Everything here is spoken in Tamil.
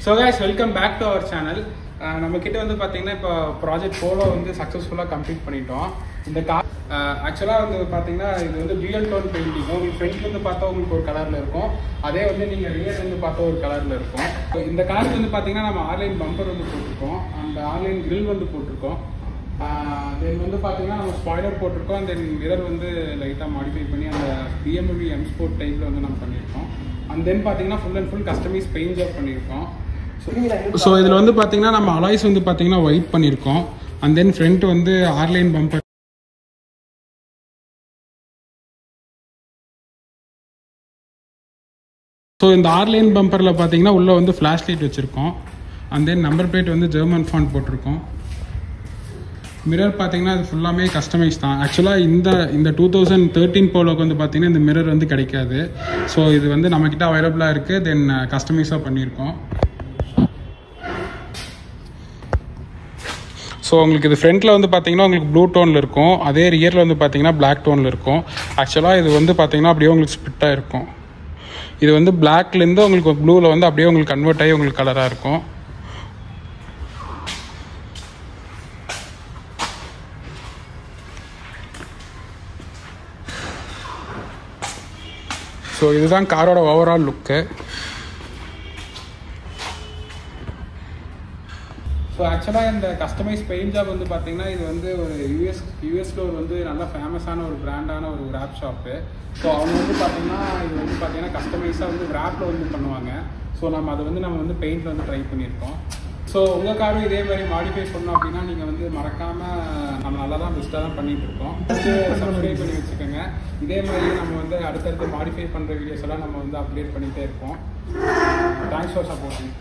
So guys, welcome back to our channel. நம்ம கிட்ட வந்து பாத்தீங்கன்னா இப்போ ப்ராஜெக்ட் போலோ வந்து சக்சஸ்ஃபுல்லா கம்ப்ளீட் பண்ணிட்டோம். இந்த கார் ஆக்சுவலா வந்து பாத்தீங்கன்னா இது வந்து ரியல் டோன் பெயிண்டிங். உங்களுக்கு ஃப்ரண்ட்ல இருந்து பார்த்தா உங்களுக்கு ஒரு கலர்ல இருக்கும், அதே வந்து நீங்க ரியல் இருந்து பார்த்தா ஒரு கலர்ல இருக்கும். இந்த காருக்கு வந்து பாத்தீங்கன்னா நம்ம ஆன்லைன் பம்பர் வந்து போட்டிருக்கோம், அந்த ஆன்லைன் கிரில் வந்து போட்டிருக்கோம். தென் வந்து பாத்தீங்கன்னா நம்ம ஸ்பாய்லர் போட்டிருக்கோம், தென் மிரர் வந்து லைட்டாக மாடிஃபை பண்ணி அந்த BMW M Sport டைப்ல வந்து நம்ம பண்ணியிருக்கோம். அண்ட் தென் பாத்தீங்கன்னா full and full customise paint job பண்ணியிருக்கோம். ஸோ இதில் வந்து பார்த்தீங்கன்னா நம்ம அலாய்ஸ் வந்து பார்த்தீங்கன்னா ஒயிட் பண்ணியிருக்கோம். அண்ட் தென் ஃப்ரண்ட் வந்து ஆர்லைன் பம்பர். ஸோ இந்த ஆர்லைன் பம்பரில் பார்த்தீங்கன்னா உள்ளே வந்து ஃப்ளாஷ் லைட் வச்சுருக்கோம். அண்ட் தென் நம்பர் பிளேட் வந்து ஜெர்மன் ஃபாண்ட் போட்டிருக்கோம். மிரர் பார்த்தீங்கன்னா அது ஃபுல்லாமே கஸ்டமைஸ் தான். ஆக்சுவலாக இந்த 2013 போலோக்கு வந்து பார்த்தீங்கன்னா இந்த மிரர் வந்து கிடைக்காது. ஸோ இது வந்து நம்மக்கிட்ட அவைலபிளாக இருக்குது, தென் கஸ்டமைஸாக பண்ணியிருக்கோம். ஸோ உங்களுக்கு இது ஃப்ரண்ட்டில் வந்து பார்த்தீங்கன்னா உங்களுக்கு ப்ளூ டோனில் இருக்கும், அதே ரியரில் வந்து பார்த்தீங்கன்னா பிளாக் டோனில் இருக்கும். ஆக்சுவலாக இது வந்து பார்த்தீங்கன்னா அப்படியே உங்களுக்கு ஸ்பிட்டாக இருக்கும். இது வந்து பிளாக்லேருந்து உங்களுக்கு ப்ளூவில் வந்து அப்படியே உங்களுக்கு கன்வெர்ட் ஆகி உங்களுக்கு கலராக இருக்கும். ஸோ இதுதான் காரோட ஓவரால் லுக்கு. ஸோ ஆக்சுவலாக இந்த கஸ்டமைஸ் பெயிண்ட் ஜாப் வந்து பார்த்தீங்கன்னா இது வந்து ஒரு யூஎஸ்ல ஒரு வந்து நல்ல ஃபேமஸான ஒரு பிராண்டான ஒரு ரேப் ஷாப்பு. ஸோ அவங்க வந்து பார்த்தீங்கன்னா இது வந்து பார்த்தீங்கன்னா கஸ்டமைஸாக வந்து ரேப்பில் வந்து பண்ணுவாங்க. ஸோ அதை வந்து பெயிண்டில் வந்து ட்ரை பண்ணியிருக்கோம். ஸோ உங்கள் காரும் இதே மாதிரி மாடிஃபை பண்ணோம் அப்படின்னா நீங்கள் வந்து மறக்காமல் நம்ம நல்லா தான் பெஸ்ட்டாக தான் பண்ணிகிட்டு இருக்கோம். ஃபஸ்ட்டு சப்ஸ்கிரைப் பண்ணி வச்சுக்கோங்க. இதே மாதிரி நம்ம வந்து அடுத்தடுத்து மாடிஃபை பண்ணுற வீடியோஸ் எல்லாம் நம்ம வந்து அப்டேட் பண்ணிகிட்டே இருப்போம். Thanks for supporting.